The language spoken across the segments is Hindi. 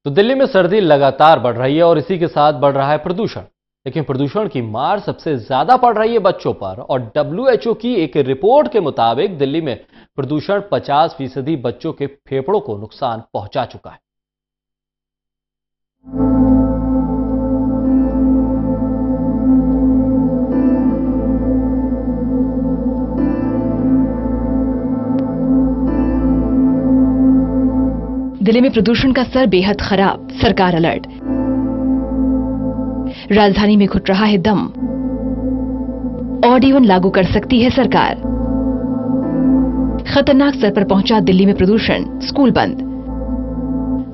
तो दिल्ली में सर्दी लगातार बढ़ रही है और इसी के साथ बढ़ रहा है प्रदूषण। लेकिन प्रदूषण की मार सबसे ज्यादा पड़ रही है बच्चों पर और WHO की एक रिपोर्ट के मुताबिक दिल्ली में प्रदूषण 50% बच्चों के फेफड़ों को नुकसान पहुंचा चुका है। दिल्ली में प्रदूषण का स्तर बेहद खराब, सरकार अलर्ट। राजधानी में घुट रहा है दम, ऑड इवन लागू कर सकती है सरकार। खतरनाक स्तर पर पहुंचा दिल्ली में प्रदूषण, स्कूल बंद।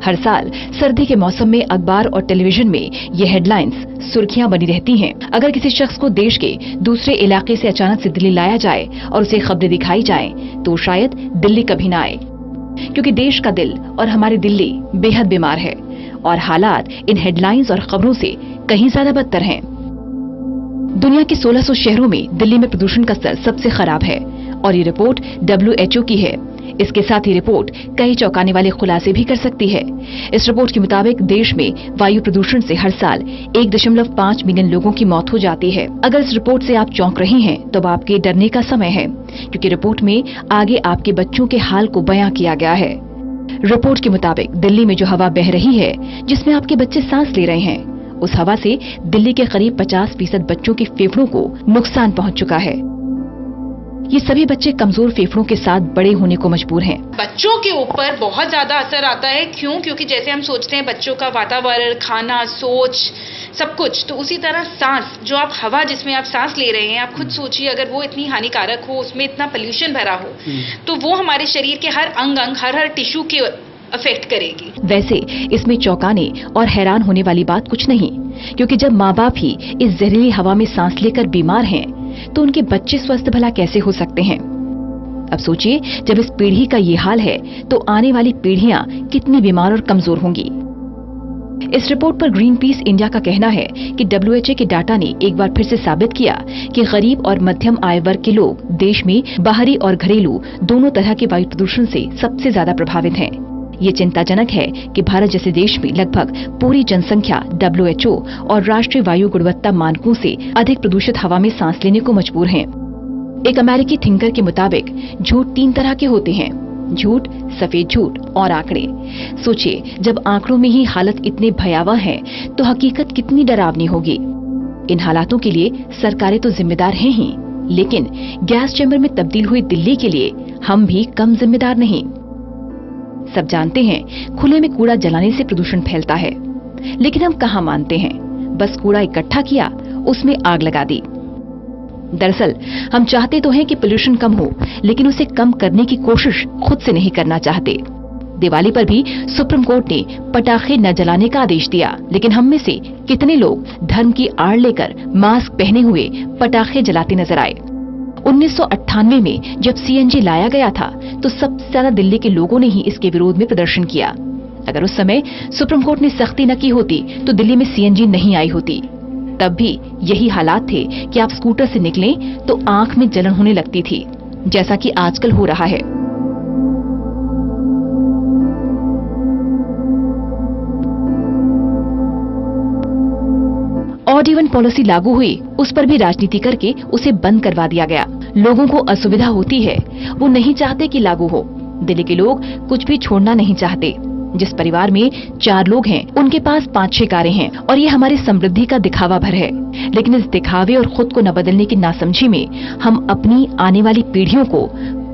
हर साल सर्दी के मौसम में अखबार और टेलीविजन में ये हेडलाइंस सुर्खियां बनी रहती हैं। अगर किसी शख्स को देश के दूसरे इलाके से अचानक से दिल्ली लाया जाए और उसे खबरें दिखाई जाएं, तो शायद दिल्ली कभी ना आए, क्योंकि देश का दिल और हमारी दिल्ली बेहद बीमार है और हालात इन हेडलाइंस और खबरों से कहीं ज्यादा बदतर हैं। दुनिया के 1600 शहरों में दिल्ली में प्रदूषण का स्तर सबसे खराब है और ये रिपोर्ट WHO की है। इसके साथ ही रिपोर्ट कई चौंकाने वाले खुलासे भी कर सकती है। इस रिपोर्ट के मुताबिक देश में वायु प्रदूषण से हर साल 1.5 मिलियन लोगों की मौत हो जाती है। अगर इस रिपोर्ट से आप चौंक रही हैं, तो अब आपके डरने का समय है, क्योंकि रिपोर्ट में आगे आपके बच्चों के हाल को बयां किया गया है। रिपोर्ट के मुताबिक दिल्ली में जो हवा बह रही है, जिसमें आपके बच्चे सांस ले रहे हैं, उस हवा से दिल्ली के करीब 50% बच्चों के फेफड़ों को नुकसान पहुंच चुका है। ये सभी बच्चे कमजोर फेफड़ों के साथ बड़े होने को मजबूर हैं। बच्चों के ऊपर बहुत ज्यादा असर आता है। क्यों? क्योंकि जैसे हम सोचते हैं बच्चों का वातावरण, खाना, सोच, सब कुछ, तो उसी तरह सांस, जो आप हवा जिसमें आप सांस ले रहे हैं, आप खुद सोचिए अगर वो इतनी हानिकारक हो, उसमें इतना पोल्यूशन भरा हो, तो वो हमारे शरीर के हर अंग हर टिश्यू के अफेक्ट करेगी। वैसे इसमें चौंकाने और हैरान होने वाली बात कुछ नहीं, क्योंकि जब माँ बाप ही इस जहरीली हवा में सांस लेकर बीमार हैं, तो उनके बच्चे स्वस्थ भला कैसे हो सकते हैं? अब सोचिए, जब इस पीढ़ी का ये हाल है, तो आने वाली पीढ़ियां कितनी बीमार और कमजोर होंगी। इस रिपोर्ट पर ग्रीन पीस इंडिया का कहना है कि WHO के डाटा ने एक बार फिर से साबित किया कि गरीब और मध्यम आय वर्ग के लोग देश में बाहरी और घरेलू दोनों तरह के वायु प्रदूषण से सबसे ज्यादा प्रभावित हैं। ये चिंताजनक है कि भारत जैसे देश में लगभग पूरी जनसंख्या WHO और राष्ट्रीय वायु गुणवत्ता मानकों से अधिक प्रदूषित हवा में सांस लेने को मजबूर हैं। एक अमेरिकी थिंकर के मुताबिक झूठ 3 तरह के होते हैं: झूठ, सफेद झूठ और आंकड़े। सोचिए, जब आंकड़ों में ही हालत इतने भयावह है, तो हकीकत कितनी डरावनी होगी। इन हालातों के लिए सरकारें तो जिम्मेदार हैं ही, लेकिन गैस चैम्बर में तब्दील हुई दिल्ली के लिए हम भी कम जिम्मेदार नहीं। सब जानते हैं खुले में कूड़ा जलाने से प्रदूषण फैलता है, लेकिन हम कहाँ मानते हैं। बस कूड़ा इकट्ठा किया, उसमें आग लगा दी। दरअसल हम चाहते तो हैं कि पोल्यूशन कम हो, लेकिन उसे कम करने की कोशिश खुद से नहीं करना चाहते। दिवाली पर भी सुप्रीम कोर्ट ने पटाखे न जलाने का आदेश दिया, लेकिन हम में से कितने लोग धर्म की आड़ लेकर मास्क पहने हुए पटाखे जलाते नजर आए? 1998 में जब CNG लाया गया था, तो सबसे ज्यादा दिल्ली के लोगों ने ही इसके विरोध में प्रदर्शन किया। अगर उस समय सुप्रीम कोर्ट ने सख्ती न की होती, तो दिल्ली में CNG नहीं आई होती। तब भी यही हालात थे कि आप स्कूटर से निकलें तो आंख में जलन होने लगती थी, जैसा कि आजकल हो रहा है। ऑड इवन पॉलिसी लागू हुई, उस पर भी राजनीति करके उसे बंद करवा दिया गया। लोगों को असुविधा होती है, वो नहीं चाहते कि लागू हो। दिल्ली के लोग कुछ भी छोड़ना नहीं चाहते। जिस परिवार में 4 लोग हैं, उनके पास 5-6 कारें हैं और ये हमारी समृद्धि का दिखावा भर है। लेकिन इस दिखावे और खुद को न बदलने की नासमझी में हम अपनी आने वाली पीढ़ियों को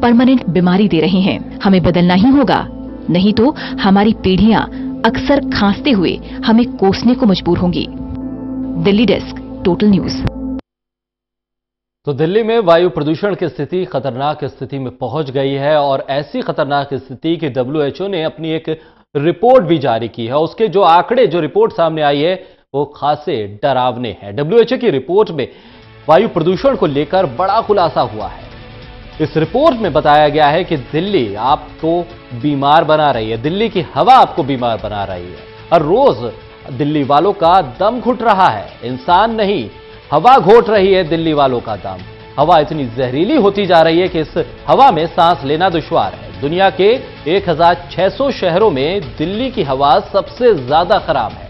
परमानेंट बीमारी दे रहे हैं। हमें बदलना ही होगा, नहीं तो हमारी पीढ़ियां अक्सर खांसते हुए हमें कोसने को मजबूर होंगी। Delhi desk, total news. तो दिल्ली में वायु प्रदूषण की स्थिति खतरनाक स्थिति में पहुंच गई है और ऐसी खतरनाक स्थिति कि WHO ने अपनी एक रिपोर्ट भी जारी की है। उसके जो आंकड़े, जो रिपोर्ट सामने आई है, वो खासे डरावने हैं। WHO की रिपोर्ट में वायु प्रदूषण को लेकर बड़ा खुलासा हुआ है। इस रिपोर्ट में बताया गया है कि दिल्ली आपको बीमार बना रही है, दिल्ली की हवा आपको बीमार बना रही है। हर रोज दिल्ली वालों का दम घुट रहा है। इंसान नहीं, हवा घोट रही है दिल्ली वालों का दम। हवा इतनी जहरीली होती जा रही है कि इस हवा में सांस लेना दुश्वार है। दुनिया के 1600 शहरों में दिल्ली की हवा सबसे ज्यादा खराब है।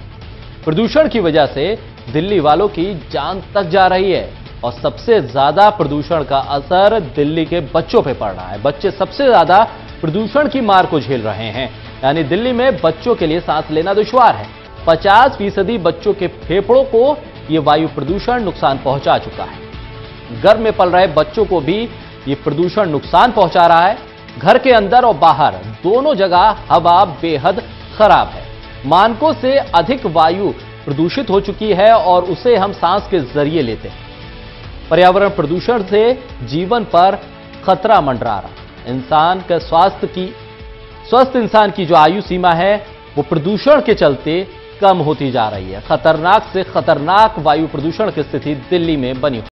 प्रदूषण की वजह से दिल्ली वालों की जान तक जा रही है और सबसे ज्यादा प्रदूषण का असर दिल्ली के बच्चों पे पड़ रहा है। बच्चे सबसे ज्यादा प्रदूषण की मार को झेल रहे हैं, यानी दिल्ली में बच्चों के लिए सांस लेना दुश्वार है। 50% बच्चों के फेफड़ों को यह वायु प्रदूषण नुकसान पहुंचा चुका है। घर में पल रहे बच्चों को भी ये प्रदूषण नुकसान पहुंचा रहा है। घर के अंदर और बाहर दोनों जगह हवा बेहद खराब है। मानकों से अधिक वायु प्रदूषित हो चुकी है और उसे हम सांस के जरिए लेते हैं। पर्यावरण प्रदूषण से जीवन पर खतरा मंडरा रहा। इंसान का स्वस्थ इंसान की जो आयु सीमा है वो प्रदूषण के चलते कम होती जा रही है। खतरनाक से खतरनाक वायु प्रदूषण की स्थिति दिल्ली में बनी।